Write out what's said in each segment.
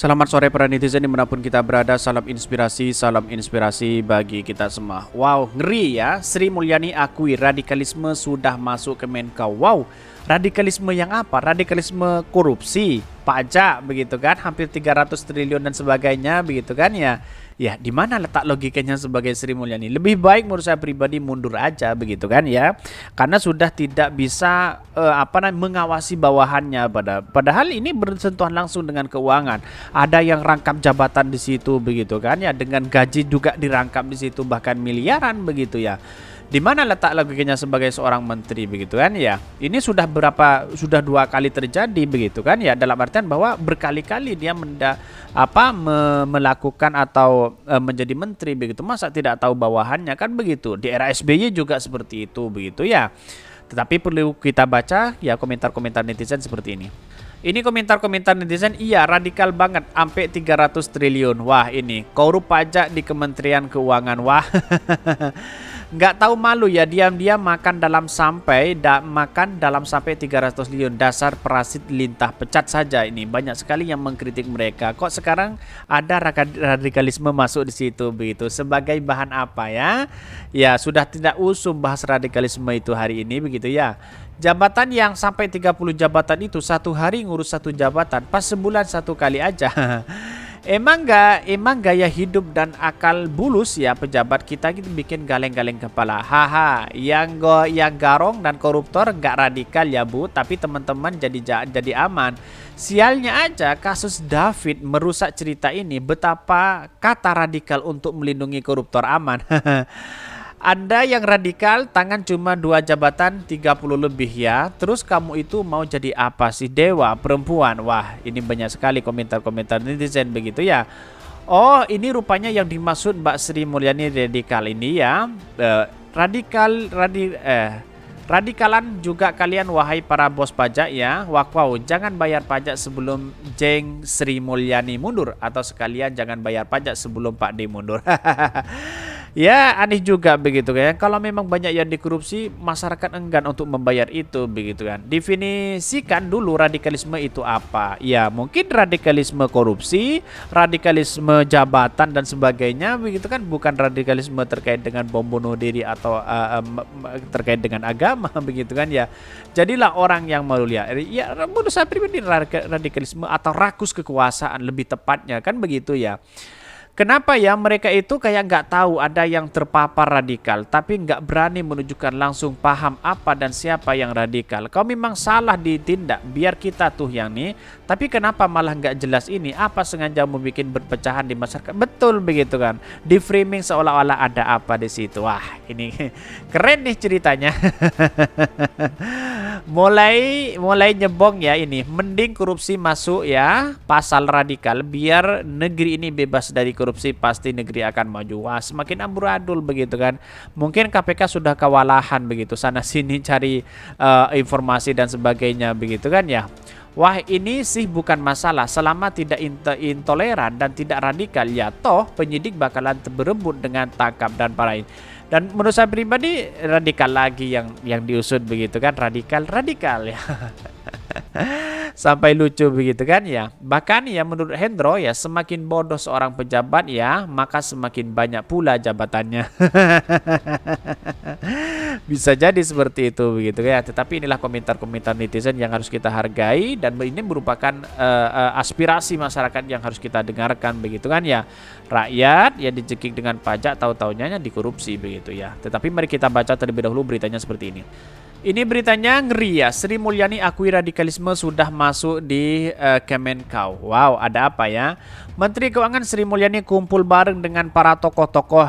Selamat sore para netizen dimanapun kita berada. Salam inspirasi bagi kita semua. Wow, ngeri ya. Sri Mulyani akui radikalisme sudah masuk ke Menkau. Wow, radikalisme yang apa? Radikalisme korupsi, pajak begitu kan, hampir 300 triliun dan sebagainya begitu kan ya. Ya, di mana letak logikanya sebagai Sri Mulyani? Lebih baik menurut saya pribadi mundur aja begitu kan ya. Karena sudah tidak bisa mengawasi bawahannya padahal ini bersentuhan langsung dengan keuangan. Ada yang rangkap jabatan di situ begitu kan ya, dengan gaji juga dirangkap di situ bahkan miliaran begitu ya. Di mana letak logikanya sebagai seorang menteri begitu kan ya? Ini sudah dua kali terjadi begitu kan ya, dalam artian bahwa berkali-kali dia melakukan atau menjadi menteri begitu. Masa tidak tahu bawahannya kan begitu. Di era SBY juga seperti itu begitu ya. Tetapi perlu kita baca ya komentar-komentar netizen seperti ini. Ini komentar-komentar netizen, iya radikal banget, sampai 300 triliun. Wah ini, korup pajak di Kementerian Keuangan. Wah, nggak tahu malu ya, diam-diam makan dalam sampai 300 triliun. Dasar parasit lintah, pecat saja ini. Banyak sekali yang mengkritik mereka. Kok sekarang ada radikalisme masuk di situ begitu? Sebagai bahan apa ya? Ya sudah tidak usum bahas radikalisme itu hari ini begitu ya. Jabatan yang sampai 30 jabatan itu satu hari ngurus satu jabatan, pas sebulan satu kali aja. Emang gaya hidup dan akal bulus ya pejabat kita gitu bikin galeng-galeng kepala. Haha, yang garong dan koruptor nggak radikal ya Bu, tapi teman-teman jadi aman. Sialnya aja kasus David merusak cerita ini, betapa kata radikal untuk melindungi koruptor aman. Anda yang radikal, tangan cuma 2 jabatan 30 lebih ya. Terus kamu itu mau jadi apa sih? Dewa, perempuan? Wah, ini banyak sekali komentar-komentar netizen begitu ya. Oh, ini rupanya yang dimaksud Mbak Sri Mulyani radikal ini ya. Radikalan juga kalian wahai para bos pajak ya. Wow, jangan bayar pajak sebelum Jeng Sri Mulyani mundur, atau sekalian jangan bayar pajak sebelum Pak D mundur. Ya aneh juga begitu kan. Kalau memang banyak yang dikorupsi, masyarakat enggan untuk membayar itu begitu kan. Definisikan dulu radikalisme itu apa. Ya mungkin radikalisme korupsi, radikalisme jabatan dan sebagainya begitu kan. Bukan radikalisme terkait dengan bom bunuh diri atau terkait dengan agama begitu kan ya. Jadilah orang yang mulia. Ya menurut saya pribadi radikalisme atau rakus kekuasaan lebih tepatnya kan begitu ya. Kenapa ya mereka itu kayak nggak tahu ada yang terpapar radikal, tapi nggak berani menunjukkan langsung paham apa dan siapa yang radikal. Kau memang salah ditindak, biar kita tuh yang nih. Tapi kenapa malah nggak jelas ini? Apa sengaja membuat berpecahan di masyarakat? Betul begitu kan? Di framing seolah-olah ada apa di situ. Wah ini keren nih ceritanya. mulai nyebong ya ini. Mending korupsi masuk ya pasal radikal, biar negeri ini bebas dari korupsi, pasti negeri akan maju. Wah, semakin amburadul begitu kan. Mungkin KPK sudah kewalahan begitu sana sini cari informasi dan sebagainya begitu kan ya. Wah ini sih bukan masalah selama tidak intoleran dan tidak radikal ya, toh penyidik bakalan berebut dengan tangkap dan parahin. Dan menurut saya pribadi radikal lagi yang diusut begitu kan, radikal ya. Sampai lucu begitu kan ya. Bahkan ya menurut Hendro ya, semakin bodoh seorang pejabat ya, maka semakin banyak pula jabatannya. Bisa jadi seperti itu begitu ya. Tetapi inilah komentar-komentar netizen yang harus kita hargai, dan ini merupakan aspirasi masyarakat yang harus kita dengarkan begitu kan ya. Rakyat yang dicekik dengan pajak, tahu-taunya dikorupsi begitu ya. Tetapi mari kita baca terlebih dahulu beritanya seperti ini. Ini beritanya ngeri ya. Sri Mulyani akui radikalisme sudah masuk di Kemenkau. Wow, ada apa ya? Menteri Keuangan Sri Mulyani kumpul bareng dengan para tokoh-tokoh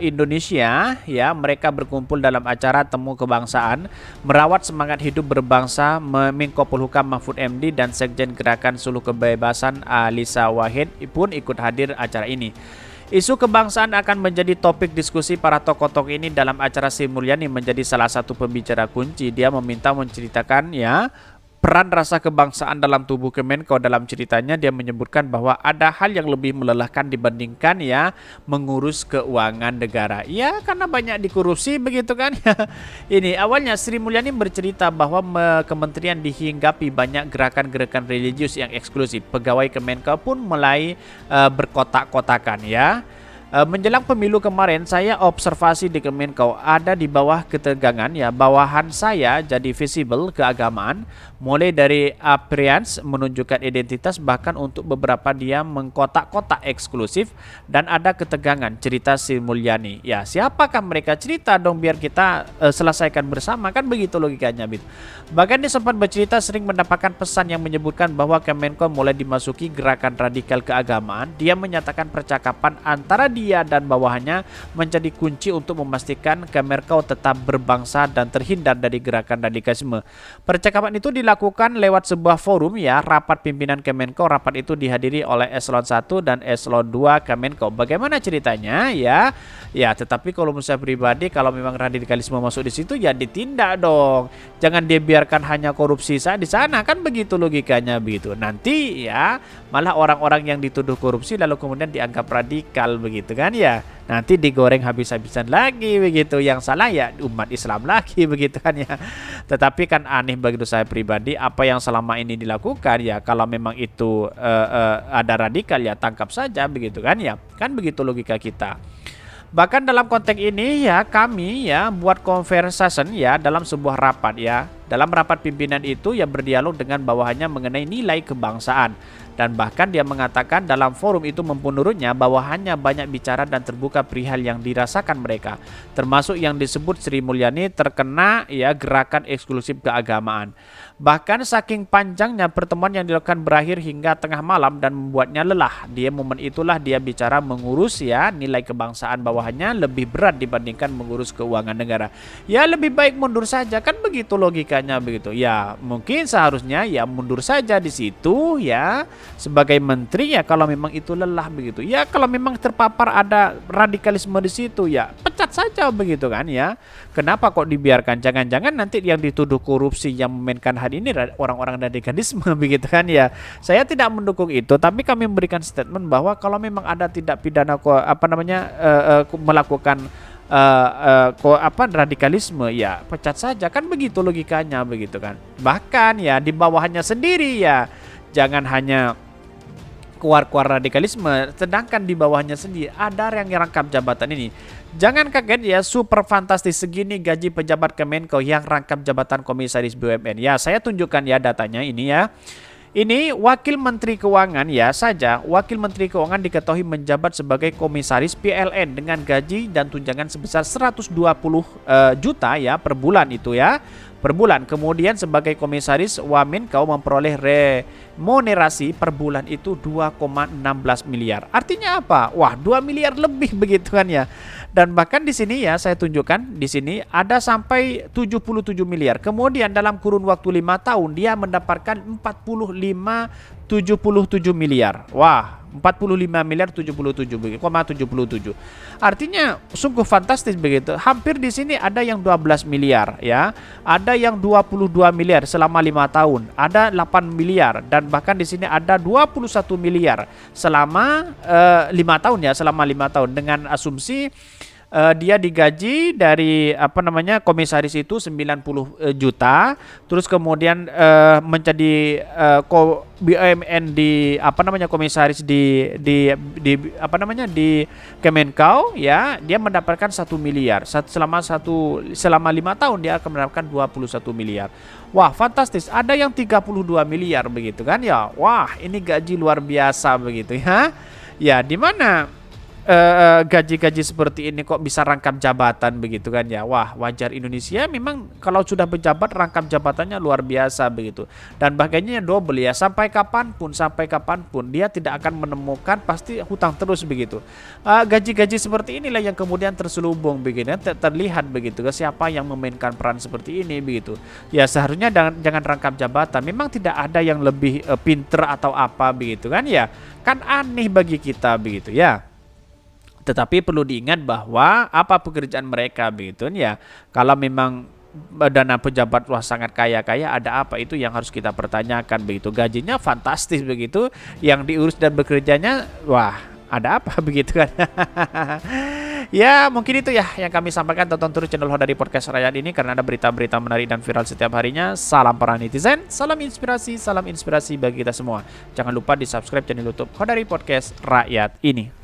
Indonesia ya. Mereka berkumpul dalam acara temu kebangsaan, merawat semangat hidup berbangsa. Menko Polhukam Mahfud MD dan Sekjen Gerakan Suluh Kebebasan Alisa Wahid pun ikut hadir acara ini. Isu kebangsaan akan menjadi topik diskusi para tokoh-tokoh ini dalam acara. Sri Mulyani menjadi salah satu pembicara kunci. Dia meminta menceritakan ya peran rasa kebangsaan dalam tubuh Kemenko. Dalam ceritanya dia menyebutkan bahwa ada hal yang lebih melelahkan dibandingkan ya mengurus keuangan negara. Ya karena banyak dikorupsi begitu kan. Ini awalnya Sri Mulyani bercerita bahwa kementerian dihinggapi banyak gerakan-gerakan religius yang eksklusif. Pegawai Kemenko pun mulai berkotak-kotakan ya. Menjelang pemilu kemarin saya observasi di Kemenko ada di bawah ketegangan ya, bawahan saya jadi visible keagamaan mulai dari appearance menunjukkan identitas, bahkan untuk beberapa dia mengkotak-kotak eksklusif dan ada ketegangan, cerita Sri Mulyani. Ya siapakah mereka, cerita dong biar kita selesaikan bersama, kan begitu logikanya Bit. Bahkan dia sempat bercerita sering mendapatkan pesan yang menyebutkan bahwa Kemenko mulai dimasuki gerakan radikal keagamaan. Dia menyatakan percakapan antara dia dan bawahannya menjadi kunci untuk memastikan Kemenko tetap berbangsa dan terhindar dari gerakan radikalisme. Percakapan itu dilakukan lewat sebuah forum ya, rapat pimpinan Kemenko. Rapat itu dihadiri oleh eselon 1 dan eselon 2 Kemenko. Bagaimana ceritanya ya? Ya, tetapi kalau menurut saya pribadi, kalau memang radikalisme masuk di situ ya ditindak dong. Jangan dibiarkan hanya korupsi saja di sana, kan begitu logikanya begitu. Nanti ya malah orang-orang yang dituduh korupsi lalu kemudian dianggap radikal begitu kan ya. Nanti digoreng habis-habisan lagi begitu. Yang salah ya umat Islam lagi begitu kan ya. Tetapi kan aneh bagi saya pribadi, apa yang selama ini dilakukan ya, kalau memang itu ada radikal ya tangkap saja begitu kan ya. Kan begitu logika kita. Bahkan dalam konteks ini ya kami ya buat conversation ya dalam sebuah rapat ya. Dalam rapat pimpinan itu ya berdialog dengan bawahannya mengenai nilai kebangsaan. Dan bahkan dia mengatakan dalam forum itu menurutnya bawahannya banyak bicara dan terbuka perihal yang dirasakan mereka. Termasuk yang disebut Sri Mulyani terkena ya gerakan eksklusif keagamaan. Bahkan saking panjangnya pertemuan yang dilakukan berakhir hingga tengah malam dan membuatnya lelah. Dia momen itulah dia bicara mengurus ya nilai kebangsaan bawahannya lebih berat dibandingkan mengurus keuangan negara. Ya lebih baik mundur saja, kan begitu logikanya begitu. Ya mungkin seharusnya ya mundur saja di situ ya sebagai menteri ya kalau memang itu lelah begitu. Ya kalau memang terpapar ada radikalisme di situ ya pecat saja begitu kan ya. Kenapa kok dibiarkan? Jangan-jangan nanti yang dituduh korupsi yang memainkan hari ini orang-orang radikalisme begitu kan ya. Saya tidak mendukung itu, tapi kami memberikan statement bahwa kalau memang ada tindak pidana melakukan radikalisme ya pecat saja, kan begitu logikanya begitu kan. Bahkan ya di bawahannya sendiri ya jangan hanya keluar radikalisme, sedangkan di bawahnya sendiri ada yang rangkap jabatan ini. Jangan kaget ya, super fantastis segini gaji pejabat Kemenko yang rangkap jabatan komisaris BUMN. Ya, saya tunjukkan ya datanya ini ya. Ini Wakil Menteri Keuangan ya saja. Wakil Menteri Keuangan diketahui menjabat sebagai komisaris PLN dengan gaji dan tunjangan sebesar 120 juta ya per bulan itu ya. Per bulan. Kemudian sebagai komisaris Wamenkau memperoleh remunerasi per bulan itu 2,16 miliar. Artinya apa? Wah, 2 miliar lebih begitu kan ya. Dan bahkan di sini ya saya tunjukkan di sini ada sampai 77 miliar. Kemudian dalam kurun waktu 5 tahun dia mendapatkan 77 miliar. Wah, 45 miliar 77,77. Artinya sungguh fantastis begitu. Hampir di sini ada yang 12 miliar ya. Ada yang 22 miliar selama 5 tahun. Ada 8 miliar dan bahkan di sini ada 21 miliar selama 5 tahun ya, selama 5 tahun dengan asumsi dia digaji dari komisaris itu 90 juta, terus kemudian menjadi BUMN di komisaris di Kemenkau ya, dia mendapatkan 1 miliar selama 5 tahun dia akan mendapatkan 21 miliar. Wah, fantastis. Ada yang 32 miliar begitu kan ya. Wah, ini gaji luar biasa begitu ya. Ya, di mana gaji-gaji seperti ini kok bisa rangkap jabatan begitu kan ya. Wah, wajar Indonesia memang kalau sudah pejabat rangkap jabatannya luar biasa begitu. Dan bagiannya double ya, sampai kapanpun dia tidak akan menemukan, pasti hutang terus begitu. Gaji-gaji seperti inilah yang kemudian terselubung begitu, terlihat begitu siapa yang memainkan peran seperti ini begitu. Ya seharusnya jangan rangkap jabatan, memang tidak ada yang lebih pinter atau apa begitu kan ya. Kan aneh bagi kita begitu ya. Tetapi perlu diingat bahwa apa pekerjaan mereka begitu ya. Kalau memang dana pejabat wah sangat kaya ada apa, itu yang harus kita pertanyakan begitu. Gajinya fantastis begitu, yang diurus dan bekerjanya wah ada apa begitu kan. Ya mungkin itu ya yang kami sampaikan. Tonton terus channel Hodari Podcast Rakyat ini karena ada berita-berita menarik dan viral setiap harinya. Salam para netizen, salam inspirasi bagi kita semua. Jangan lupa di subscribe channel YouTube Hodari Podcast Rakyat ini.